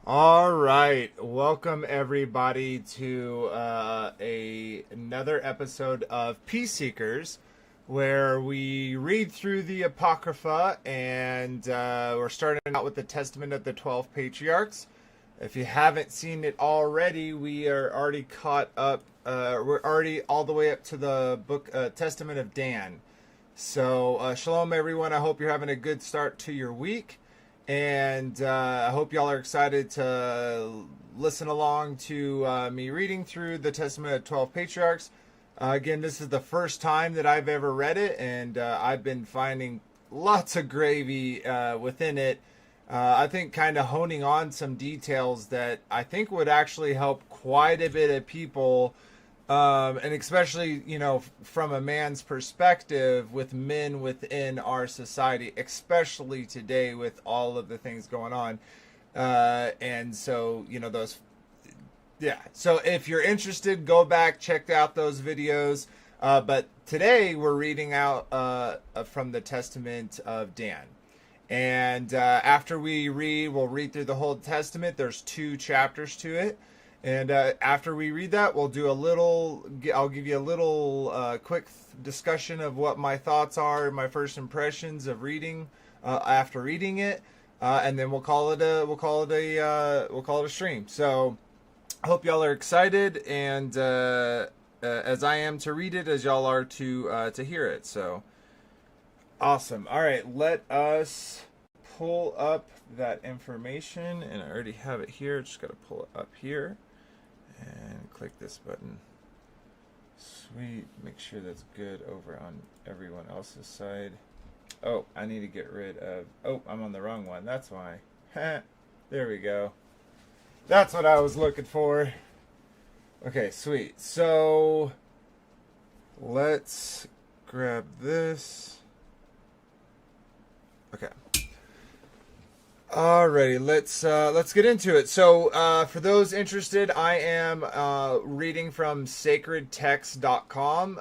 All right, welcome everybody to another episode of Peace Seekers, where we read through the Apocrypha, and we're starting out with the Testament of the 12 Patriarchs. If you haven't seen it already, we are already caught up. We're already all the way up to the book Testament of Dan. So shalom everyone. I hope you're having a good start to your week. And I hope y'all are excited to listen along to me reading through the Testament of 12 Patriarchs. Again, this is the first time that I've ever read it, and I've been finding lots of gravy within it. I think kind of honing on some details that I think would actually help quite a bit of people. And especially, from a man's perspective with men within our society, especially today with all of the things going on. And so, So if you're interested, go back, check out those videos. But today we're reading out from the Testament of Dan. And after we'll read through the whole Testament. There's 2 chapters to it. And after we read that, I'll give you a little quick discussion of what my thoughts are, my first impressions of reading after reading it, and then we'll call it a stream. So I hope y'all are excited, and as I am to read it, as y'all are to hear it. So awesome! All right, let us pull up that information, and I already have it here. Just got to pull it up here. And click this button. Sweet. Make sure that's good over on everyone else's side. Oh, I need to get rid of... Oh, I'm on the wrong one. That's why. There we go. That's what I was looking for. Okay, sweet. So, let's grab this. Okay. Alrighty, let's get into it. So, for those interested, I am reading from sacredtext.com.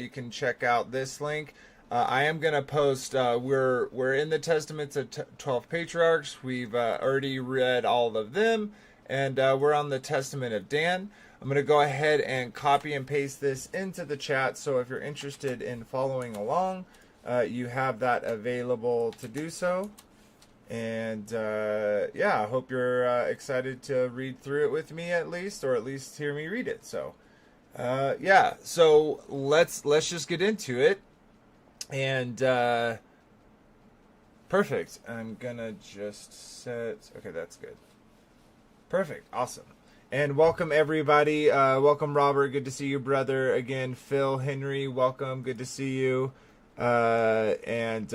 You can check out this link. I am gonna post. We're in the Testaments of 12 Patriarchs. We've already read all of them, and we're on the Testament of Dan. I'm gonna go ahead and copy and paste this into the chat. So, if you're interested in following along, you have that available to do so. And I hope you're excited to read through it with me or at least hear me read it. So so let's just get into it. And perfect. I'm gonna just set. Okay, that's good. Perfect. Awesome. And welcome everybody. Welcome Robert. Good to see you, brother. Again, Phil, Henry. Welcome. Good to see you. And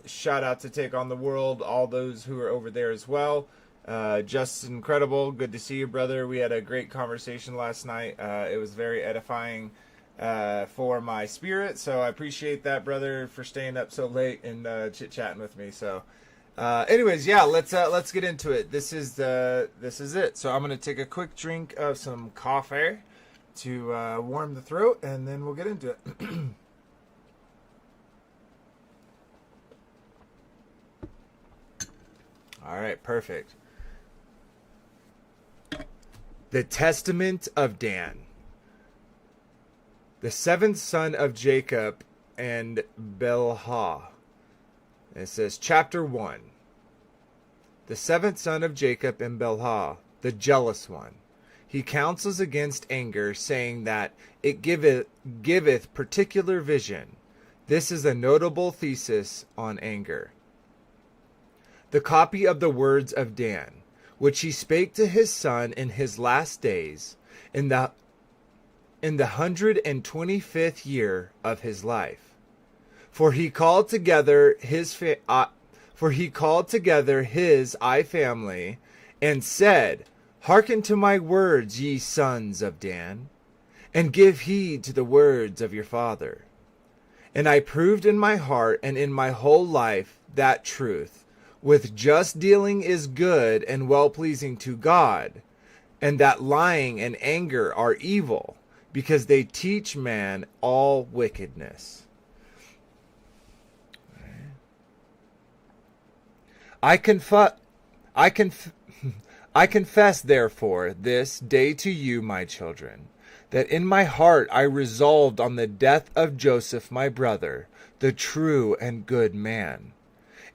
shout out to Take on the World, all those who are over there as well. Just incredible. Good to see you, brother. We had a great conversation last night. It was very edifying for my spirit. So I appreciate that, brother, for staying up so late and chit-chatting with me. So anyways, let's get into it. This is it. So I'm going to take a quick drink of some coffee to warm the throat, and then we'll get into it. All right, perfect. The Testament of Dan. The 7th son of Jacob and Bilhah. It says, Chapter 1. The 7th son of Jacob and Bilhah, the jealous one. He counsels against anger, saying that it giveth particular vision. This is a notable thesis on anger. The copy of the words of Dan, which he spake to his son in his last days, in the 125th year of his life. For he called together his family, and said, Hearken to my words, ye sons of Dan, and give heed to the words of your father. And I proved in my heart and in my whole life that truth, with just dealing is good and well-pleasing to God, and that lying and anger are evil, because they teach man all wickedness. I I confess, therefore, this day to you, my children, that in my heart I resolved on the death of Joseph my brother, the true and good man.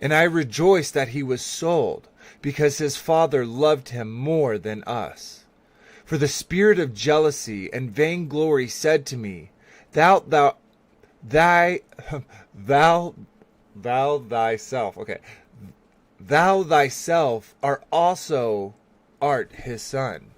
And I rejoice that he was sold, because his father loved him more than us. For the spirit of jealousy and vainglory said to me, Thou thyself art his son.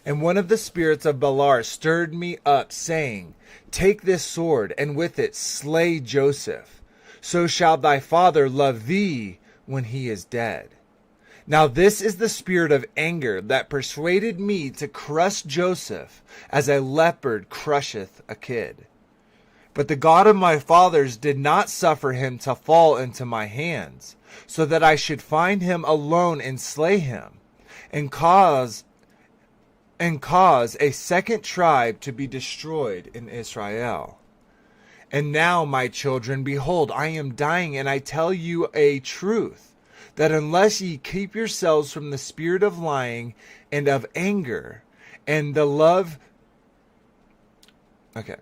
And one of the spirits of Balaam stirred me up, saying, Take this sword, and with it slay Joseph. So shall thy father love thee when he is dead. Now this is the spirit of anger that persuaded me to crush Joseph, as a leopard crusheth a kid. But the God of my fathers did not suffer him to fall into my hands, so that I should find him alone and slay him, and cause a second tribe to be destroyed in Israel. And now, my children, behold, I am dying, and I tell you a truth, that unless ye keep yourselves from the spirit of lying and of anger and the love... Okay.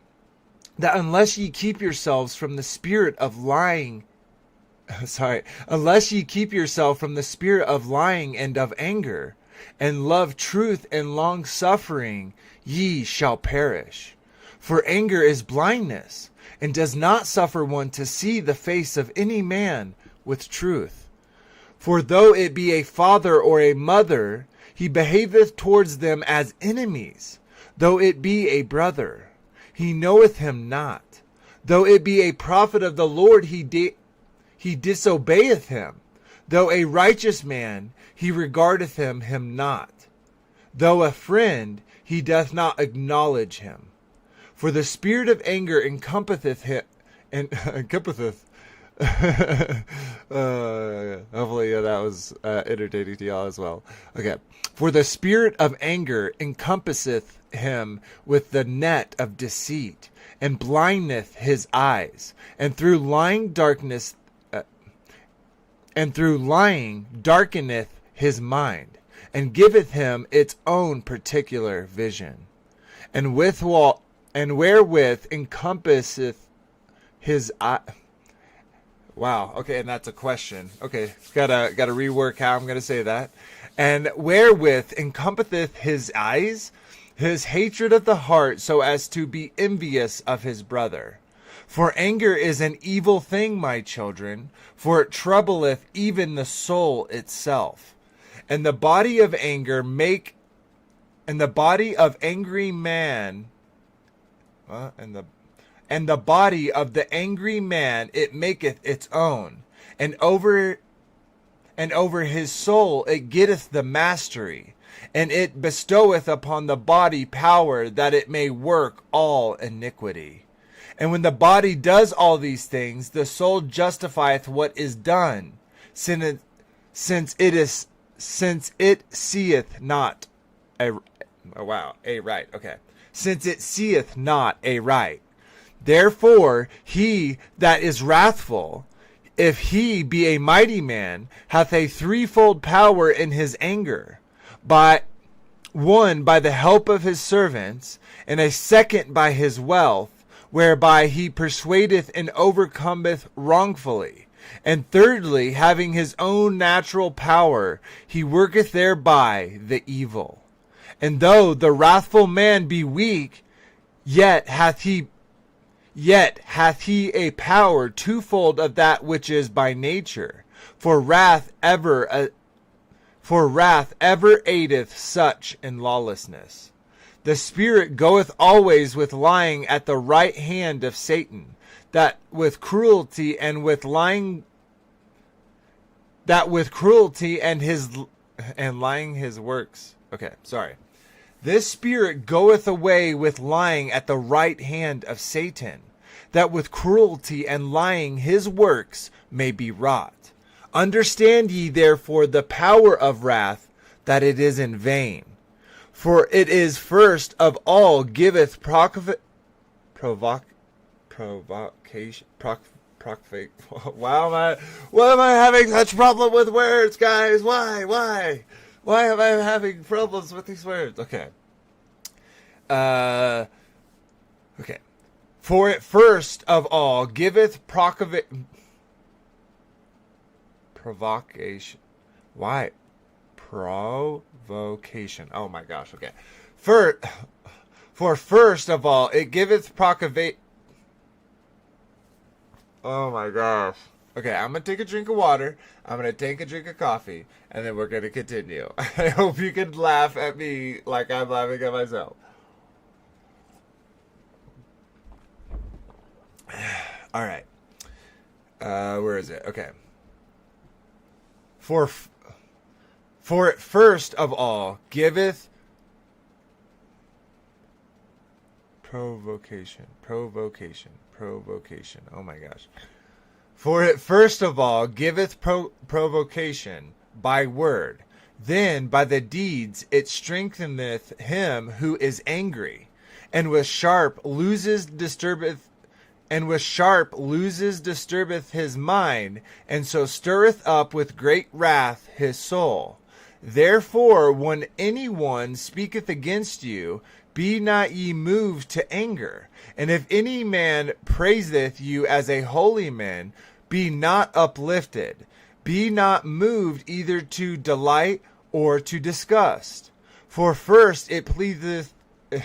That unless ye keep yourselves from the spirit of lying... unless ye keep yourself from the spirit of lying and of anger, and love truth and long suffering, ye shall perish. For anger is blindness, and does not suffer one to see the face of any man with truth. For though it be a father or a mother, he behaveth towards them as enemies. Though it be a brother, he knoweth him not. Though it be a prophet of the Lord, he disobeyeth him. Though a righteous man, he regardeth him not. Though a friend, he doth not acknowledge him. For the spirit of anger encompasseth him, and encompasseth. Hopefully that was entertaining to y'all as well. Okay. For the spirit of anger encompasseth him with the net of deceit, and blindeth his eyes, and through lying darkeneth his mind, and giveth him its own particular vision, and wherewith encompasseth his eye. Wow. Okay, and that's a question. Okay, gotta rework how I'm gonna say that. And wherewith encompasseth his eyes, his hatred of the heart, so as to be envious of his brother. For anger is an evil thing, my children, for it troubleth even the soul itself. And the body of angry man, and the body of the angry man it maketh its own, and over his soul it getteth the mastery, and it bestoweth upon the body power that it may work all iniquity. And when the body does all these things, the soul justifieth what is done, since it seeth not a right. Okay. Since it seeth not a right. Therefore, he that is wrathful, if he be a mighty man, hath a threefold power in his anger. One by the help of his servants, and a second by his wealth, whereby he persuadeth and overcometh wrongfully. And thirdly, having his own natural power, he worketh thereby the evil. And though the wrathful man be weak, yet hath he a power twofold of that which is by nature. For wrath ever aideth such in lawlessness. The spirit goeth always with lying at the right hand of Satan, that with cruelty and lying his works. Okay, sorry. This spirit goeth away with lying at the right hand of Satan, that with cruelty and lying his works may be wrought. Understand ye therefore the power of wrath, that it is in vain. For it is first of all giveth provocation. Why am I having such problem with words, guys? Why? Why am I having problems with these words? Okay. Okay. For it first of all giveth provocation. Why? Provocation. Oh my gosh. Okay. For first of all, it giveth provocation. Oh my gosh. Okay, I'm going to take a drink of water. I'm going to take a drink of coffee. And then we're going to continue. I hope you can laugh at me like I'm laughing at myself. All right. Where is it? Okay. For it first of all giveth provocation. Oh my gosh. For it first of all giveth provocation by word, then by the deeds it strengtheneth him who is angry, and with sharp disturbeth his mind, and so stirreth up with great wrath his soul. Therefore, when any one speaketh against you, be not ye moved to anger. And if any man praiseth you as a holy man, be not uplifted. Be not moved either to delight or to disgust. For first it pleaseth the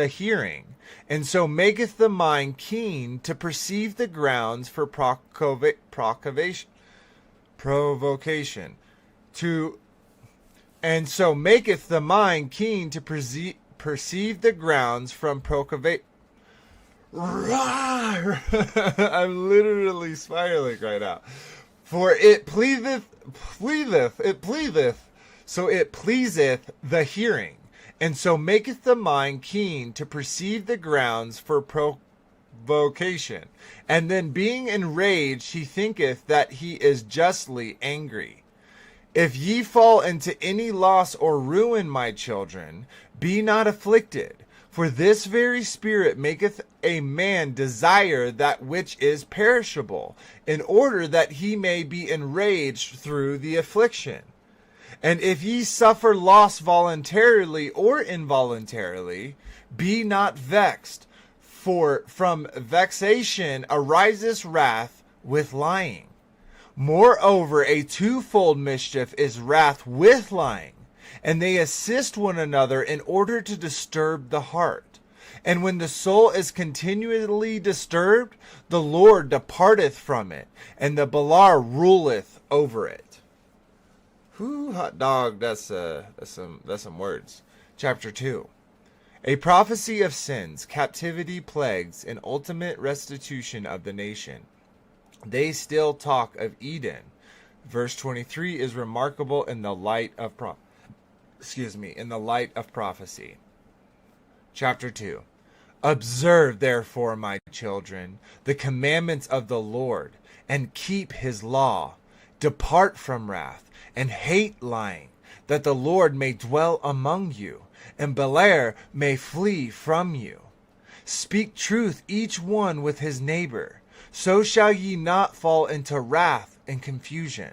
hearing, and so maketh the mind keen to perceive the grounds for provocation. And so maketh the mind keen to perceive the grounds from provocation. I'm literally spiraling right now. For it pleaseth, so it pleaseth the hearing, and so maketh the mind keen to perceive the grounds for provocation. And then being enraged, he thinketh that he is justly angry. If ye fall into any loss or ruin, my children, be not afflicted. For this very spirit maketh a man desire that which is perishable, in order that he may be enraged through the affliction. And if ye suffer loss voluntarily or involuntarily, be not vexed, for from vexation arises wrath with lying. Moreover, a twofold mischief is wrath with lying, and they assist one another in order to disturb the heart. And when the soul is continually disturbed, the Lord departeth from it, and the Balar ruleth over it. Whoo, hot dog, that's some words. Chapter 2. A prophecy of sins, captivity, plagues, and ultimate restitution of the nation. They still talk of Eden. Verse 23 is remarkable in the light of prophecy. Chapter 2. Observe therefore, my children, the commandments of the Lord, and keep his law. Depart from wrath, and hate lying, that the Lord may dwell among you, and Belair may flee from you. Speak truth each one with his neighbor, so shall ye not fall into wrath and confusion.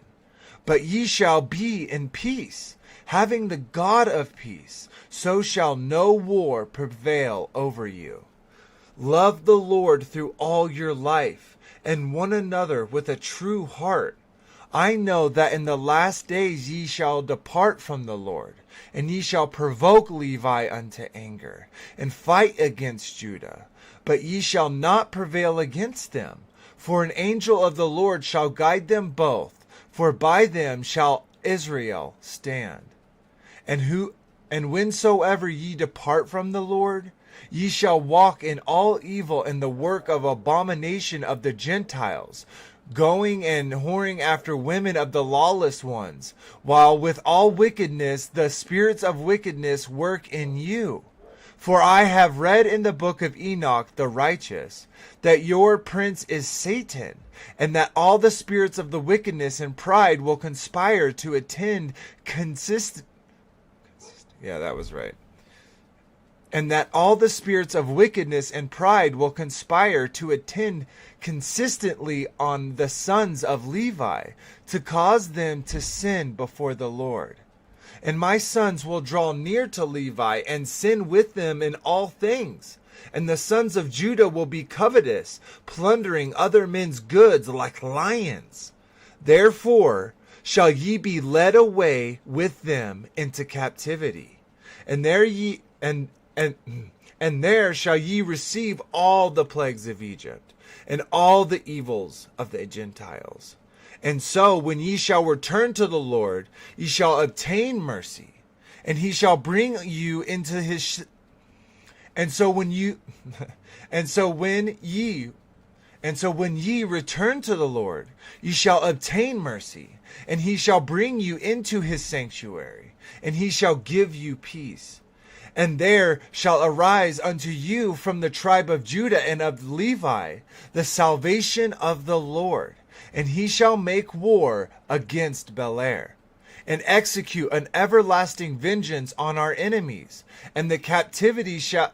But ye shall be in peace, having the God of peace, so shall no war prevail over you. Love the Lord through all your life, and one another with a true heart. I know that in the last days ye shall depart from the Lord, and ye shall provoke Levi unto anger, and fight against Judah. But ye shall not prevail against them, for an angel of the Lord shall guide them both, for by them shall Israel stand. And whensoever ye depart from the Lord, ye shall walk in all evil and the work of abomination of the Gentiles, going and whoring after women of the lawless ones, while with all wickedness the spirits of wickedness work in you. For I have read in the book of Enoch the righteous, that your prince is Satan, and that all the spirits of the wickedness and pride will conspire to and that all the spirits of wickedness and pride will conspire to attend consistently on the sons of Levi, to cause them to sin before the Lord. And my sons will draw near to Levi and sin with them in all things. And the sons of Judah will be covetous, plundering other men's goods like lions. Therefore shall ye be led away with them into captivity, and there shall ye receive all the plagues of Egypt, and all the evils of the Gentiles. And so when ye shall return to the Lord, ye shall obtain mercy, and he shall bring you into his and so when ye return to the Lord, ye shall obtain mercy, and he shall bring you into his sanctuary, and he shall give you peace. And there shall arise unto you from the tribe of Judah and of Levi the salvation of the Lord, and he shall make war against Belair, and execute an everlasting vengeance on our enemies, and the captivity shall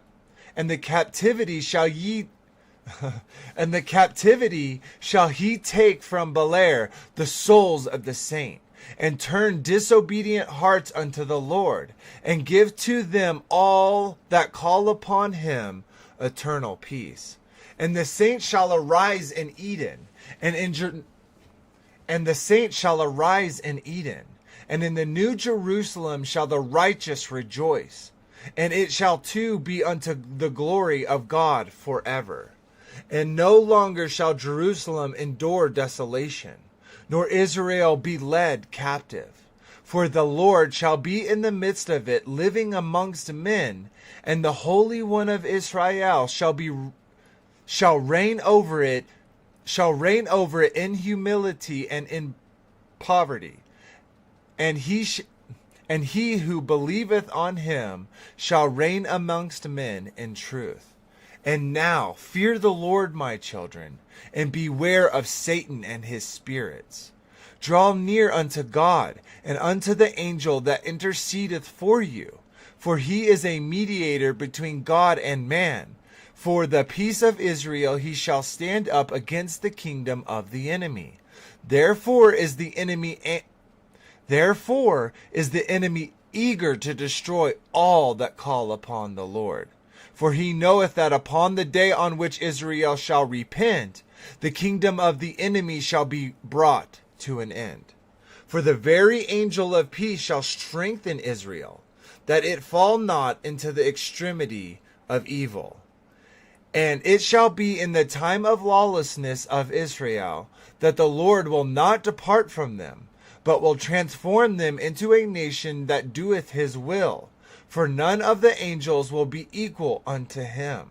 he take from Belair the souls of the saint, and turn disobedient hearts unto the Lord, and give to them all that call upon him eternal peace. And the saint shall arise in Eden, and in the new Jerusalem shall the righteous rejoice. And it shall too be unto the glory of God forever. And no longer shall Jerusalem endure desolation, nor Israel be led captive. For the Lord shall be in the midst of it, living amongst men, and the Holy One of Israel shall reign over it in humility and in poverty. And he who believeth on him shall reign amongst men in truth. And now fear the Lord, my children, and beware of Satan and his spirits. Draw near unto God, and unto the angel that intercedeth for you. For he is a mediator between God and man. For the peace of Israel he shall stand up against the kingdom of the enemy. Therefore is the enemy eager to destroy all that call upon the Lord. For he knoweth that upon the day on which Israel shall repent, the kingdom of the enemy shall be brought to an end. For the very angel of peace shall strengthen Israel, that it fall not into the extremity of evil. And it shall be in the time of lawlessness of Israel, that the Lord will not depart from them, but will transform them into a nation that doeth his will. For none of the angels will be equal unto him.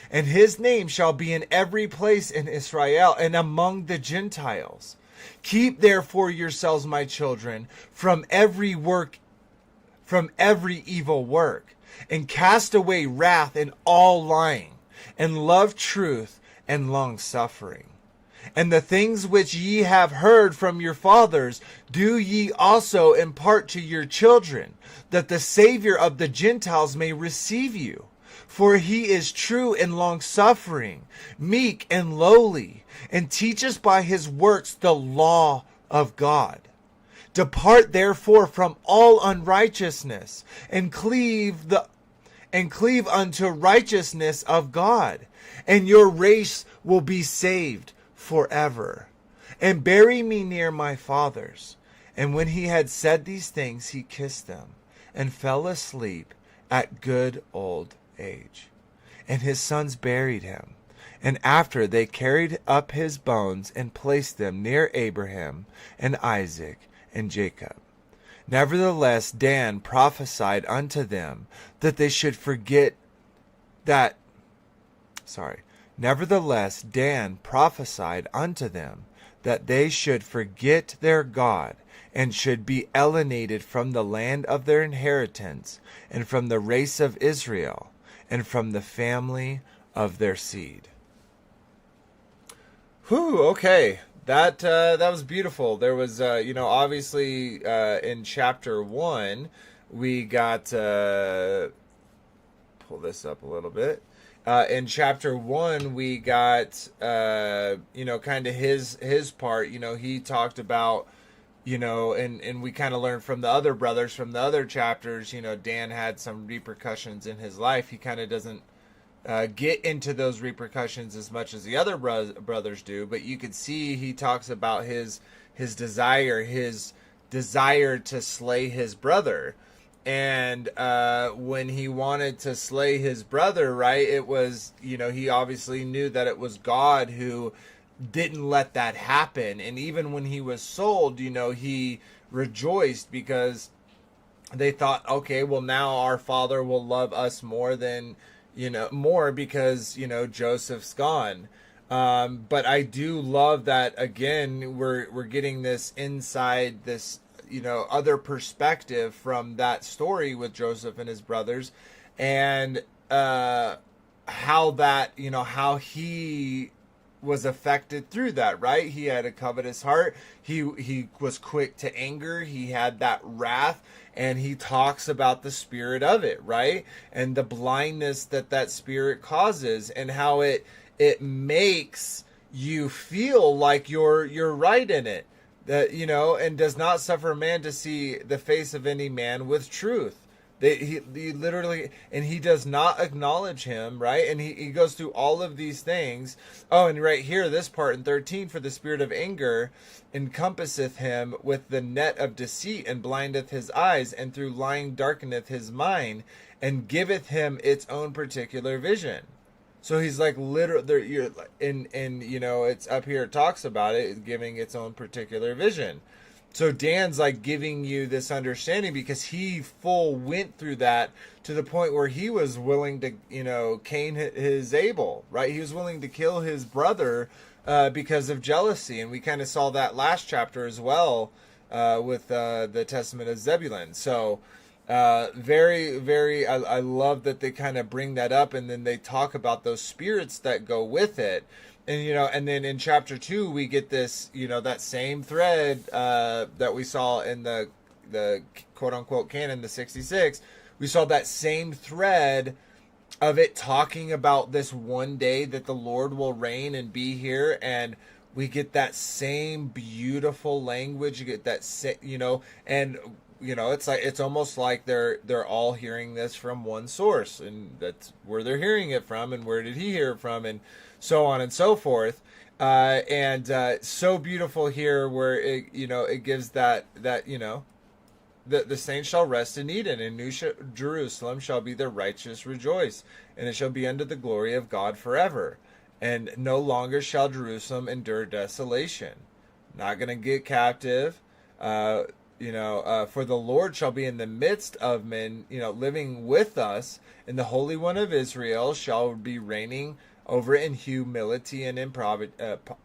And his name shall be in every place in Israel and among the Gentiles. Keep therefore yourselves, my children, from every evil work, and cast away wrath and all lying, and love truth and long suffering. And the things which ye have heard from your fathers do ye also impart to your children, that the Savior of the Gentiles may receive you. For he is true and long-suffering, meek and lowly, and teaches by his works the law of God. Depart therefore from all unrighteousness, and cleave unto righteousness of God, and your race will be saved forever. And bury me near my fathers. And when he had said these things, he kissed them, and fell asleep at good old age. And his sons buried him. And after they carried up his bones, and placed them near Abraham, and Isaac, and Jacob. Nevertheless, Dan prophesied unto them that they should forget Nevertheless, Dan prophesied unto them that they should forget their God, and should be alienated from the land of their inheritance, and from the race of Israel, and from the family of their seed. Whew, okay. That was beautiful. There was, obviously in chapter 1, we got pull this up a little bit. In chapter 1, we got, kind of his part. He talked about, and we kind of learned from the other brothers from the other chapters, Dan had some repercussions in his life. He kind of doesn't get into those repercussions as much as the other brothers do, but you could see he talks about his desire to slay his brother. And when he wanted to slay his brother, right, it was, he obviously knew that it was God who didn't let that happen. And even when he was sold, he rejoiced because they thought, okay, well, now our father will love us more than, more because, Joseph's gone. But I do love that, again, we're getting this inside this, other perspective from that story with Joseph and his brothers, and how that, how he was affected through that, right? He had a covetous heart. He was quick to anger. He had that wrath, and he talks about the spirit of it, right? And the blindness that spirit causes, and how it makes you feel like you're right in it. That, and does not suffer a man to see the face of any man with truth. He literally, and he does not acknowledge him, right? And he goes through all of these things. Oh, and right here, this part in 13, for the spirit of anger encompasseth him with the net of deceit, and blindeth his eyes, and through lying darkeneth his mind, and giveth him its own particular vision. So he's like literally, it's up here, it talks about it, giving its own particular vision. So Dan's like giving you this understanding because he went through that to the point where he was willing to, Cain his Abel, right? He was willing to kill his brother because of jealousy. And we kind of saw that last chapter as well with the Testament of Zebulun. So very, very, I love that they kind of bring that up, and then they talk about those spirits that go with it. And, and then in chapter 2, we get this, that same thread that we saw in the quote unquote canon, the 66. We saw that same thread of it talking about this one day that the Lord will reign and be here. And we get that same beautiful language. You get that, and it's like, it's almost like they're all hearing this from one source, and that's where they're hearing it from, and where did he hear it from, and so on and so forth. And so beautiful here where it gives that the saints shall rest in Eden, and New Jerusalem shall be the righteous rejoice, and it shall be unto the glory of God forever. And no longer shall Jerusalem endure desolation. Not going to get captive. For the Lord shall be in the midst of men, living with us, and the Holy One of Israel shall be reigning over in humility and in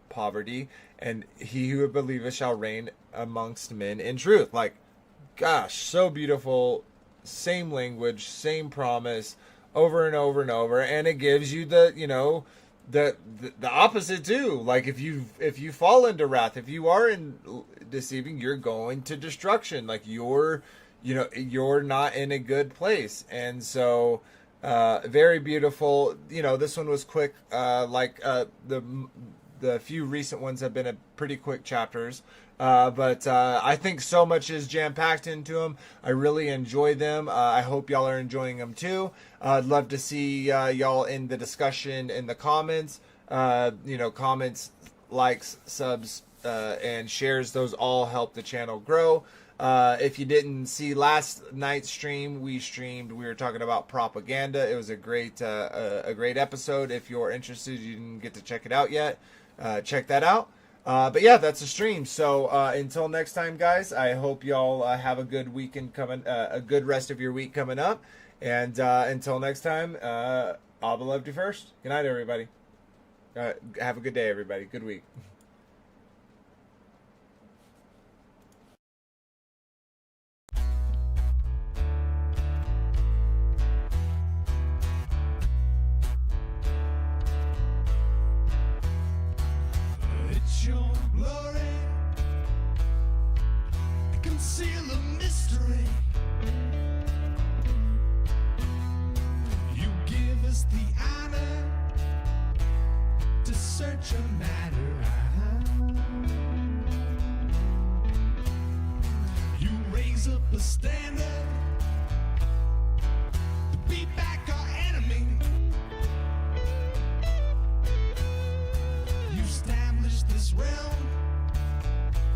poverty, and he who believeth shall reign amongst men in truth. Like, gosh, so beautiful. Same language, same promise, over and over and over, and it gives you the opposite too. Like, if you fall into wrath, if you are in deceiving, you're going to destruction. Like, you're not in a good place. And so very beautiful. This one was quick, the few recent ones have been pretty quick chapters, but I think so much is jam-packed into them. I really enjoy them. I hope y'all are enjoying them too. I'd love to see y'all in the discussion in the comments. Comments, likes, subs, and shares. Those all help the channel grow. If you didn't see last night's stream, we were talking about propaganda. It was a great episode. If you're interested, you didn't get to check it out yet, check that out. But yeah, that's a stream. So until next time, guys, I hope y'all have a good weekend coming, a good rest of your week coming up. And until next time, ABBA loved you first. Good night, everybody. Have a good day, everybody. Good week. Your glory, conceal the mystery. You raise up a standard to beat back our enemy. You established this realm,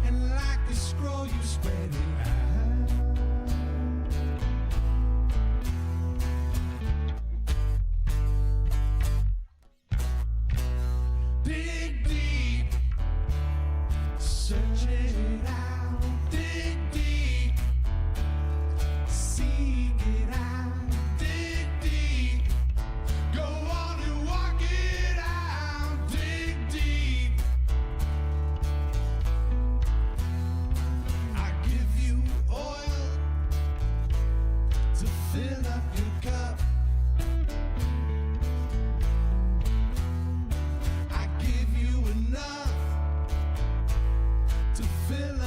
and like a scroll you spread it out. Dig deep, search it out. Dig deep, seek it out. Dig deep, go on and walk it out. Dig deep, I give you oil to fill up your cup. I give you enough to fill